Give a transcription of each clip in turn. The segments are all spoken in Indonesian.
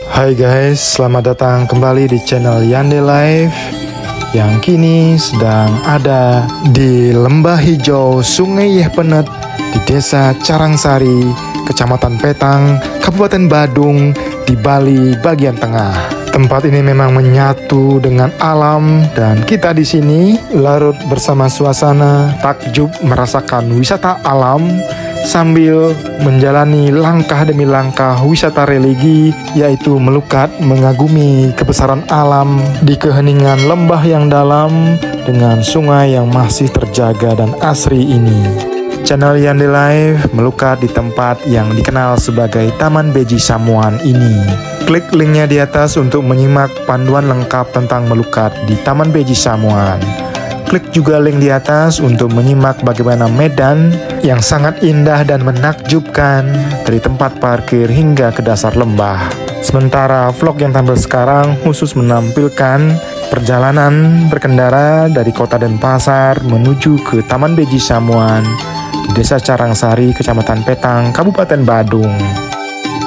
Hai guys, selamat datang kembali di channel Yande Live yang kini sedang ada di Lembah Hijau Sungai Yehpenet di Desa Carangsari, Kecamatan Petang, Kabupaten Badung, di Bali bagian tengah. Tempat ini memang menyatu dengan alam dan kita di sini larut bersama suasana takjub merasakan wisata alam sambil menjalani langkah demi langkah wisata religi, yaitu melukat mengagumi kebesaran alam di keheningan lembah yang dalam dengan sungai yang masih terjaga dan asri ini. Channel Yande Live melukat di tempat yang dikenal sebagai Taman Beji Samuan ini. Klik linknya di atas untuk menyimak panduan lengkap tentang melukat di Taman Beji Samuan. Klik juga link di atas untuk menyimak bagaimana medan yang sangat indah dan menakjubkan dari tempat parkir hingga ke dasar lembah. Sementara vlog yang tampil sekarang khusus menampilkan perjalanan berkendara dari Kota Denpasar menuju ke Taman Beji Samuan, Desa Carangsari, Kecamatan Petang, Kabupaten Badung.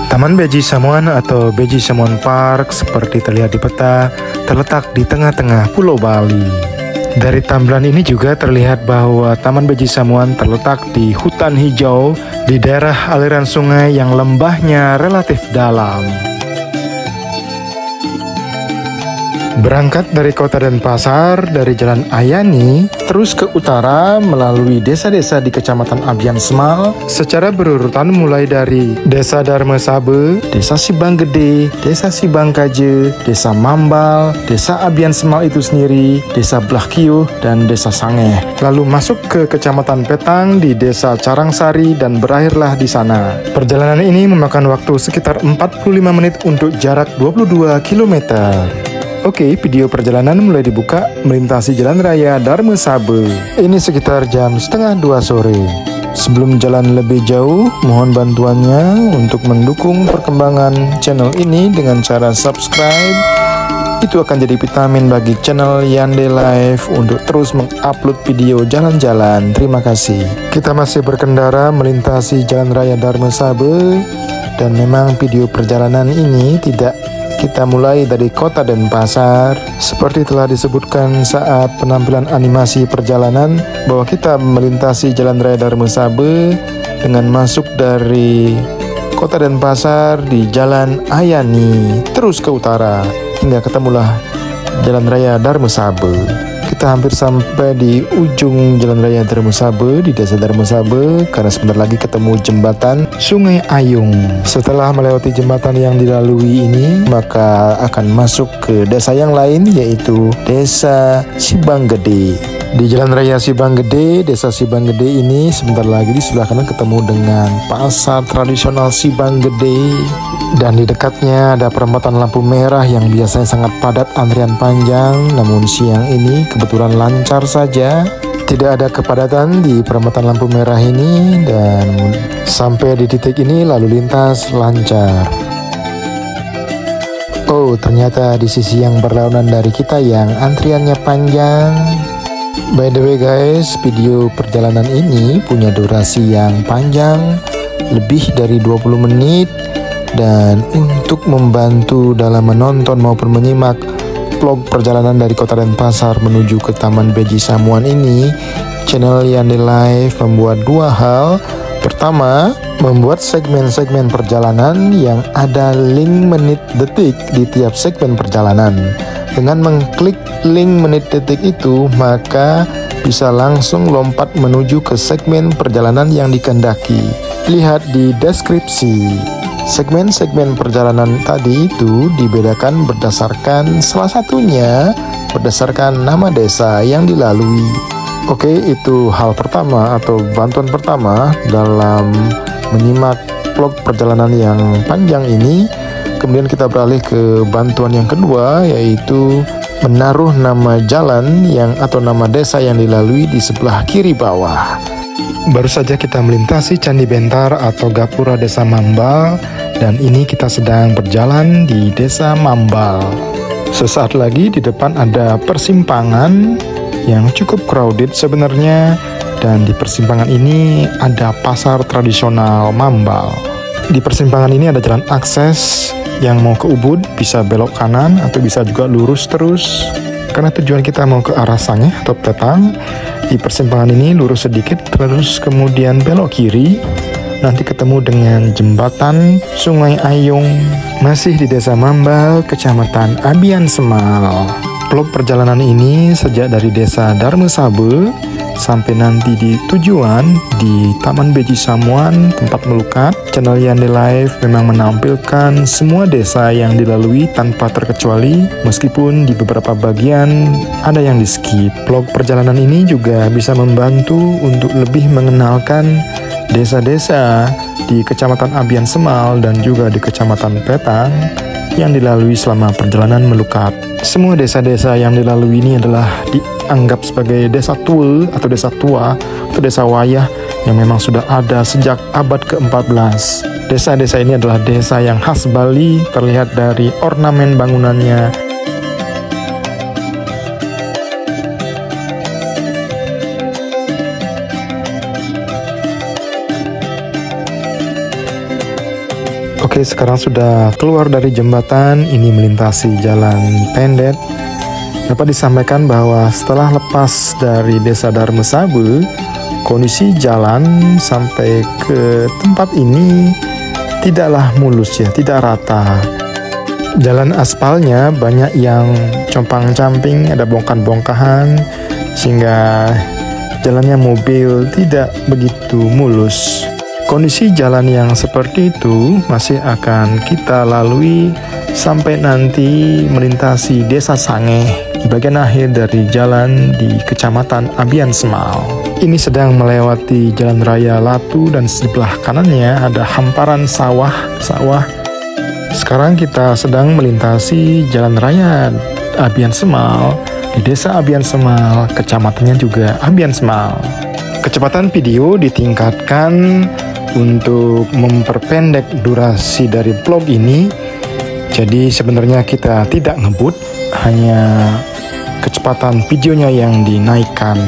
Taman Beji Samuan atau Beji Samuan Park seperti terlihat di peta terletak di tengah-tengah Pulau Bali. Dari tampilan ini juga terlihat bahwa Taman Beji Samuan terletak di hutan hijau di daerah aliran sungai yang lembahnya relatif dalam. Berangkat dari Kota Denpasar dari Jalan Ayani terus ke utara melalui desa-desa di Kecamatan Abian Semal secara berurutan mulai dari Desa Dharma Sabe, Desa Sibang Gede, Desa Sibang Kaje, Desa Mambal, Desa Abian Semal itu sendiri, Desa Belah Kiuh, dan Desa Sangeh. Lalu masuk ke Kecamatan Petang di Desa Carangsari dan berakhirlah di sana. Perjalanan ini memakan waktu sekitar 45 menit untuk jarak 22 km. Oke, video perjalanan mulai dibuka melintasi Jalan Raya Dharma Sabe. Ini sekitar jam setengah 2 sore. Sebelum jalan lebih jauh, mohon bantuannya untuk mendukung perkembangan channel ini dengan cara subscribe. Itu akan jadi vitamin bagi channel Yande Live untuk terus mengupload video jalan-jalan. Terima kasih. Kita masih berkendara melintasi Jalan Raya Dharma Sabe, dan memang video perjalanan ini tidak kita mulai dari Kota Denpasar. Seperti telah disebutkan saat penampilan animasi perjalanan bahwa kita melintasi Jalan Raya Dharma Sabe dengan masuk dari Kota Denpasar di Jalan Ayani terus ke utara hingga ketemulah Jalan Raya Dharma Sabe. Kita hampir sampai di ujung Jalan Raya Dharma Sabe di Desa Dharma Sabe karena sebentar lagi ketemu jembatan Sungai Ayung. Setelah melewati jembatan yang dilalui ini, maka akan masuk ke desa yang lain, yaitu Desa Sibang Gede. Di Jalan Raya Sibang Gede, Desa Sibang Gede ini sebentar lagi di sebelah kanan ketemu dengan pasar tradisional Sibang Gede. Dan di dekatnya ada perempatan lampu merah yang biasanya sangat padat antrian panjang, namun siang ini kebetulan lancar saja. Tidak ada kepadatan di perempatan lampu merah ini dan sampai di titik ini lalu lintas lancar. Oh, ternyata di sisi yang berlawanan dari kita yang antriannya panjang. By the way guys, video perjalanan ini punya durasi yang panjang, lebih dari 20 menit. Dan untuk membantu dalam menonton maupun menyimak vlog perjalanan dari Kota Denpasar menuju ke Taman Beji Samuan ini, channel Yande Live membuat dua hal. Pertama, membuat segmen-segmen perjalanan yang ada link menit detik di tiap segmen perjalanan. Dengan mengklik link menit detik itu, maka bisa langsung lompat menuju ke segmen perjalanan yang dikehendaki. Lihat di deskripsi. Segmen-segmen perjalanan tadi itu dibedakan berdasarkan salah satunya berdasarkan nama desa yang dilalui. Oke, itu hal pertama atau bantuan pertama dalam menyimak vlog perjalanan yang panjang ini. Kemudian kita beralih ke bantuan yang kedua, yaitu menaruh nama jalan yang atau nama desa yang dilalui di sebelah kiri bawah. Baru saja kita melintasi Candi Bentar atau Gapura Desa Mambal, dan ini kita sedang berjalan di Desa Mambal. Sesaat lagi di depan ada persimpangan yang cukup crowded sebenarnya, dan di persimpangan ini ada pasar tradisional Mambal. Di persimpangan ini ada jalan akses yang mau ke Ubud, bisa belok kanan atau bisa juga lurus terus. Karena tujuan kita mau ke arah Sangeh atau Petang, di persimpangan ini lurus sedikit terus kemudian belok kiri. Nanti ketemu dengan jembatan Sungai Ayung, masih di Desa Mambal, Kecamatan Abian Semal. Vlog perjalanan ini sejak dari Desa Darmesabe sampai nanti di tujuan di Taman Beji Samuan, tempat melukat. Channel Yande Live memang menampilkan semua desa yang dilalui tanpa terkecuali, meskipun di beberapa bagian ada yang di skip. Vlog perjalanan ini juga bisa membantu untuk lebih mengenalkan desa-desa di Kecamatan Abian Semal dan juga di Kecamatan Petang yang dilalui selama perjalanan melukat. Semua desa-desa yang dilalui ini adalah dianggap sebagai desa tua atau desa tua atau desa wayah yang memang sudah ada sejak abad ke-14. Desa-desa ini adalah desa yang khas Bali, terlihat dari ornamen bangunannya. Oke, sekarang sudah keluar dari jembatan, ini melintasi jalan pendek. Dapat disampaikan bahwa setelah lepas dari Desa Darmesabe, kondisi jalan sampai ke tempat ini tidaklah mulus ya, tidak rata. Jalan aspalnya banyak yang compang-camping, ada bongkah-bongkahan, sehingga jalannya mobil tidak begitu mulus. Kondisi jalan yang seperti itu masih akan kita lalui sampai nanti melintasi Desa Sangeh, bagian akhir dari jalan di Kecamatan Abian Semal. Ini sedang melewati Jalan Raya Latu dan sebelah kanannya ada hamparan sawah. Sekarang kita sedang melintasi Jalan Raya Abian Semal di Desa Abian Semal, kecamatannya juga Abian Semal. Kecepatan video ditingkatkan untuk memperpendek durasi dari vlog ini. Jadi sebenarnya kita tidak ngebut, hanya kecepatan videonya yang dinaikkan.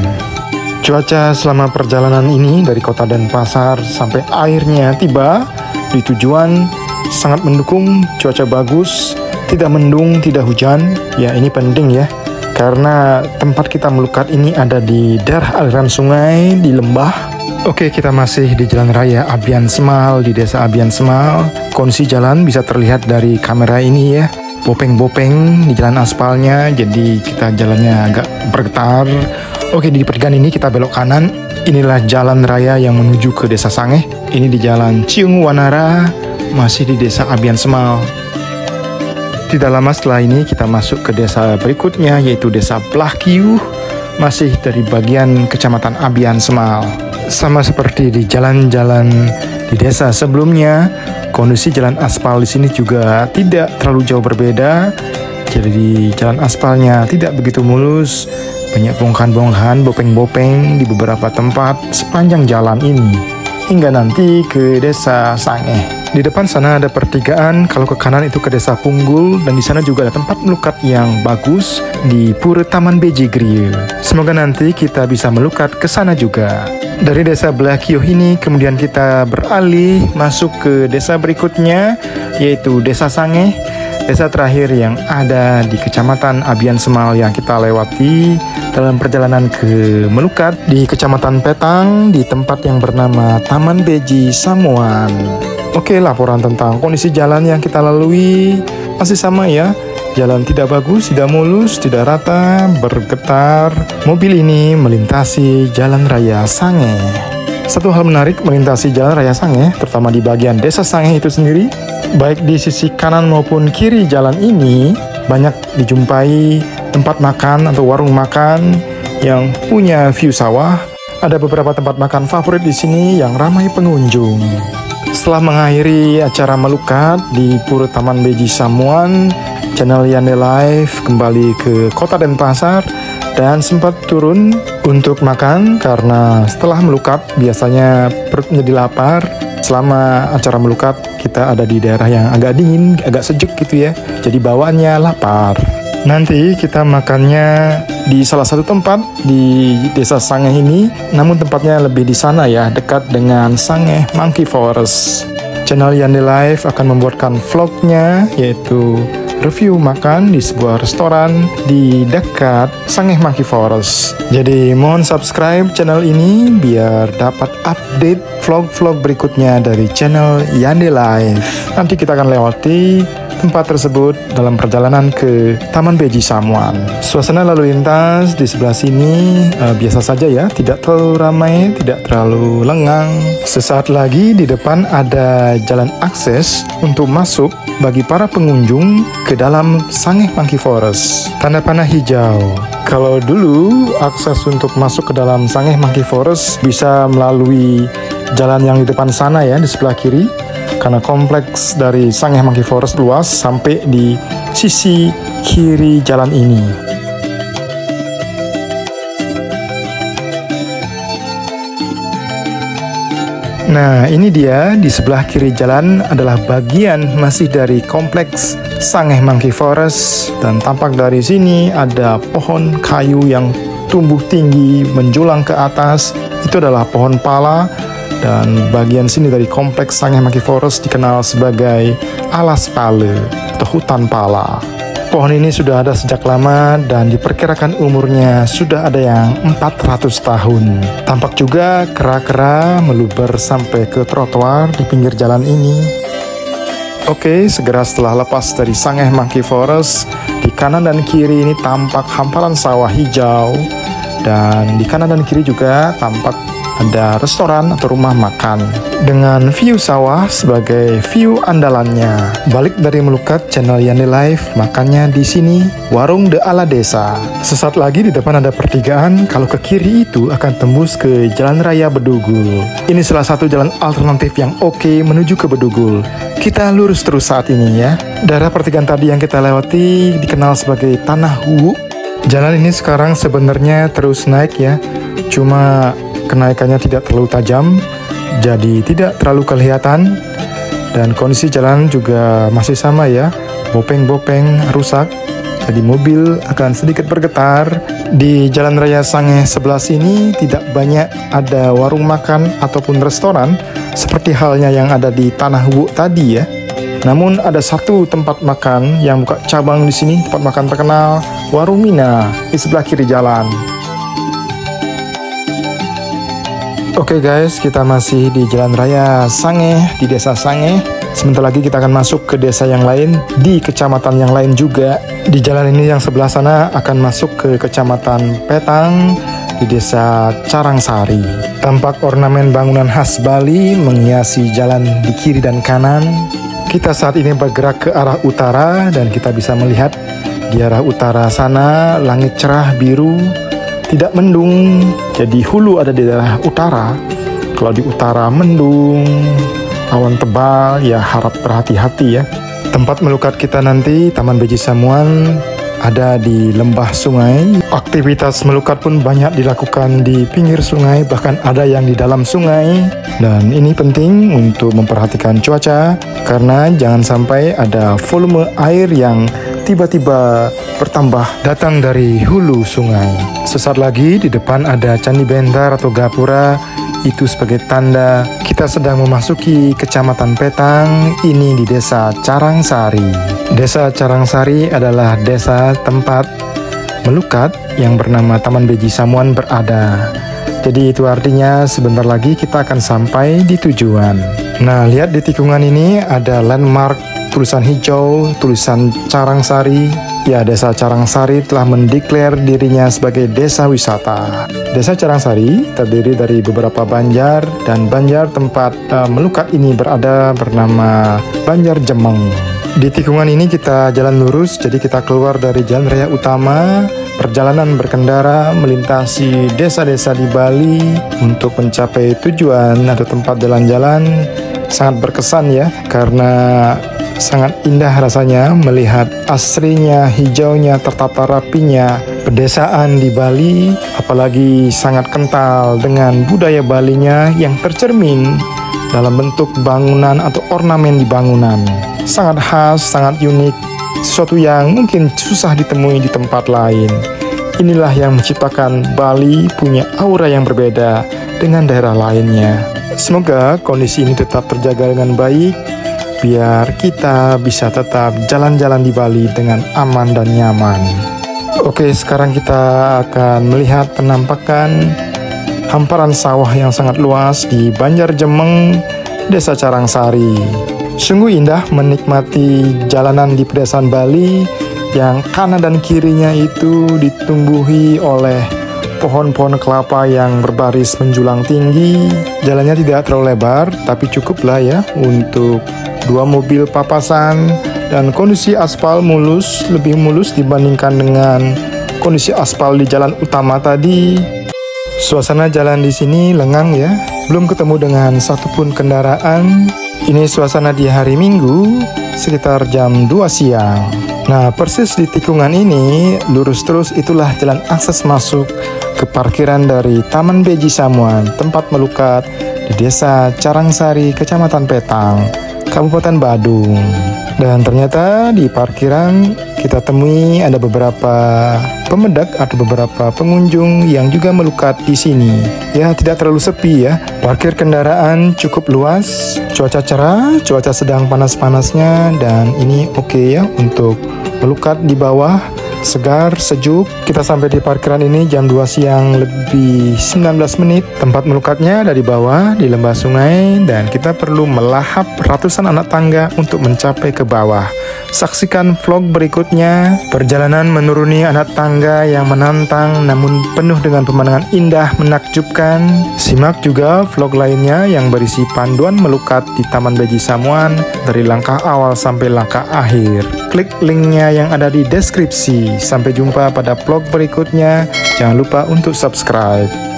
Cuaca selama perjalanan ini dari kota Denpasar sampai akhirnya tiba di tujuan sangat mendukung, cuaca bagus, tidak mendung, tidak hujan. Ya, ini penting ya, karena tempat kita melukat ini ada di daerah aliran sungai, di lembah. Oke, kita masih di Jalan Raya Abian Semal, di Desa Abian Semal. Kondisi jalan bisa terlihat dari kamera ini ya, bopeng-bopeng di jalan aspalnya, jadi kita jalannya agak bergetar. Oke, di pertigaan ini kita belok kanan. Inilah jalan raya yang menuju ke Desa Sangeh. Ini di Jalan Ciung Wanara, masih di Desa Abian Semal. Tidak lama setelah ini kita masuk ke desa berikutnya, yaitu Desa Plahkiuh, masih dari bagian Kecamatan Abian Semal. Sama seperti di jalan-jalan di desa sebelumnya, kondisi jalan aspal di sini juga tidak terlalu jauh berbeda. Jadi jalan aspalnya tidak begitu mulus, banyak bongkahan-bongkahan, bopeng-bopeng di beberapa tempat sepanjang jalan ini hingga nanti ke Desa Sangeh. Di depan sana ada pertigaan, kalau ke kanan itu ke Desa Punggul, dan di sana juga ada tempat melukat yang bagus di Pura Taman Beji Grill. Semoga nanti kita bisa melukat ke sana juga. Dari Desa Plahkiuh ini kemudian kita beralih masuk ke desa berikutnya, yaitu Desa Sangeh, desa terakhir yang ada di Kecamatan Abian Semal yang kita lewati dalam perjalanan ke melukat di Kecamatan Petang di tempat yang bernama Taman Beji Samuan. Oke, laporan tentang kondisi jalan yang kita lalui masih sama ya. Jalan tidak bagus, tidak mulus, tidak rata, bergetar. Mobil ini melintasi Jalan Raya Sangeh. Satu hal menarik melintasi Jalan Raya Sangeh, terutama di bagian Desa Sangeh itu sendiri, baik di sisi kanan maupun kiri jalan ini, banyak dijumpai tempat makan atau warung makan yang punya view sawah. Ada beberapa tempat makan favorit di sini yang ramai pengunjung. Setelah mengakhiri acara melukat di Pura Taman Beji Samuan, channel Yande Live kembali ke kota Denpasar dan sempat turun untuk makan karena setelah melukat biasanya perut menjadi lapar. Selama acara melukat kita ada di daerah yang agak dingin, agak sejuk gitu ya, jadi bawaannya lapar. Nanti kita makannya di salah satu tempat di Desa Sangeh ini, namun tempatnya lebih di sana ya, dekat dengan Sangeh Monkey Forest. Channel Yandi Life akan membuatkan vlognya, yaitu review makan di sebuah restoran di dekat Sangeh Monkey Forest. Jadi mohon subscribe channel ini biar dapat update vlog-vlog berikutnya dari channel Yandi Life. Nanti kita akan lewati tempat tersebut dalam perjalanan ke Taman Beji Samuan. Suasana lalu lintas di sebelah sini biasa saja ya, tidak terlalu ramai, tidak terlalu lengang. Sesaat lagi di depan ada jalan akses untuk masuk bagi para pengunjung ke dalam Sangeh Monkey Forest. Tanda panah hijau. Kalau dulu akses untuk masuk ke dalam Sangeh Monkey Forest bisa melalui jalan yang di depan sana ya, di sebelah kiri. Karena kompleks dari Sangeh Monkey Forest luas sampai di sisi kiri jalan ini. Nah, ini dia di sebelah kiri jalan adalah bagian masih dari kompleks Sangeh Monkey Forest, dan tampak dari sini ada pohon kayu yang tumbuh tinggi menjulang ke atas. Itu adalah pohon pala. Dan bagian sini dari kompleks Sangeh Monkey Forest dikenal sebagai alas pala atau hutan pala. Pohon ini sudah ada sejak lama dan diperkirakan umurnya sudah ada yang 400 tahun. Tampak juga kera-kera meluber sampai ke trotoar di pinggir jalan ini. Oke, segera setelah lepas dari Sangeh Monkey Forest, di kanan dan kiri ini tampak hamparan sawah hijau. Dan di kanan dan kiri juga tampak ada restoran atau rumah makan dengan view sawah sebagai view andalannya. Balik dari melukat channel Yandi Life, makannya di sini warung De Ala Desa. Sesaat lagi di depan ada pertigaan. Kalau ke kiri itu akan tembus ke Jalan Raya Bedugul. Ini salah satu jalan alternatif yang oke menuju ke Bedugul. Kita lurus terus saat ini ya. Daerah pertigaan tadi yang kita lewati dikenal sebagai Tanah Wu. Jalan ini sekarang sebenarnya terus naik ya. Cuma kenaikannya tidak terlalu tajam, jadi tidak terlalu kelihatan. Dan kondisi jalan juga masih sama ya, bopeng-bopeng rusak, jadi mobil akan sedikit bergetar. Di Jalan Raya Sangeh sebelah sini tidak banyak ada warung makan ataupun restoran seperti halnya yang ada di Tanah Wu tadi ya. Namun ada satu tempat makan yang buka cabang di sini, tempat makan terkenal, Warung Mina di sebelah kiri jalan. Oke guys, kita masih di Jalan Raya Sangeh, di Desa Sangeh. Sebentar lagi kita akan masuk ke desa yang lain, di kecamatan yang lain juga. Di jalan ini yang sebelah sana akan masuk ke Kecamatan Petang, di Desa Carangsari. Tampak ornamen bangunan khas Bali menghiasi jalan di kiri dan kanan. Kita saat ini bergerak ke arah utara dan kita bisa melihat di arah utara sana langit cerah biru, tidak mendung. Jadi hulu ada di daerah utara. Kalau di utara mendung, awan tebal, ya harap berhati-hati ya. Tempat melukat kita nanti Taman Beji Samuan ada di lembah sungai. Aktivitas melukat pun banyak dilakukan di pinggir sungai, bahkan ada yang di dalam sungai. Dan ini penting untuk memperhatikan cuaca, karena jangan sampai ada volume air yang tiba-tiba bertambah datang dari hulu sungai. Sesaat lagi di depan ada Candi Bentar atau Gapura. Itu sebagai tanda kita sedang memasuki Kecamatan Petang, ini di Desa Carangsari. Desa Carangsari adalah desa tempat melukat yang bernama Taman Beji Samuan berada. Jadi itu artinya sebentar lagi kita akan sampai di tujuan. Nah, lihat di tikungan ini ada landmark tulisan hijau, tulisan Carangsari. Ya, Desa Carangsari telah mendeklar dirinya sebagai desa wisata. Desa Carangsari terdiri dari beberapa banjar, dan banjar tempat melukat ini berada bernama Banjar Jemeng. Di tikungan ini kita jalan lurus, jadi kita keluar dari jalan raya utama, perjalanan berkendara melintasi desa-desa di Bali untuk mencapai tujuan atau tempat jalan-jalan. Sangat berkesan ya, karena sangat indah rasanya melihat asrinya, hijaunya, tertata rapinya pedesaan di Bali, apalagi sangat kental dengan budaya Balinya yang tercermin dalam bentuk bangunan atau ornamen di bangunan. Sangat khas, sangat unik, sesuatu yang mungkin susah ditemui di tempat lain. Inilah yang menciptakan Bali punya aura yang berbeda dengan daerah lainnya. Semoga kondisi ini tetap terjaga dengan baik, biar kita bisa tetap jalan-jalan di Bali dengan aman dan nyaman. Oke, sekarang kita akan melihat penampakan hamparan sawah yang sangat luas di Banjarjemeng, Desa Carangsari. Sungguh indah menikmati jalanan di pedesaan Bali yang kanan dan kirinya itu ditumbuhi oleh pohon-pohon kelapa yang berbaris menjulang tinggi. Jalannya tidak terlalu lebar, tapi cukuplah ya untuk 2 mobil papasan, dan kondisi aspal mulus, lebih mulus dibandingkan dengan kondisi aspal di jalan utama tadi. Suasana jalan di sini lengang ya, belum ketemu dengan satupun kendaraan. Ini suasana di hari Minggu sekitar jam 2 siang. Nah, persis di tikungan ini, lurus terus itulah jalan akses masuk ke parkiran dari Taman Beji Samuan, tempat melukat di Desa Carangsari, Kecamatan Petang, Kabupaten Badung. Dan ternyata di parkiran kita temui ada beberapa pemedak atau beberapa pengunjung yang juga melukat di sini. Ya, tidak terlalu sepi ya. Parkir kendaraan cukup luas, cuaca cerah, cuaca sedang panas-panasnya, dan ini oke ya untuk melukat di bawah. Segar, sejuk. Kita sampai di parkiran ini jam 2 siang lebih 19 menit. Tempat melukatnya ada di bawah, di lembah sungai, dan kita perlu melahap ratusan anak tangga untuk mencapai ke bawah. Saksikan vlog berikutnya, perjalanan menuruni anak tangga yang menantang namun penuh dengan pemandangan indah menakjubkan. Simak juga vlog lainnya yang berisi panduan melukat di Taman Beji Samuan dari langkah awal sampai langkah akhir. Klik linknya yang ada di deskripsi. Sampai jumpa pada vlog berikutnya. Jangan lupa untuk subscribe.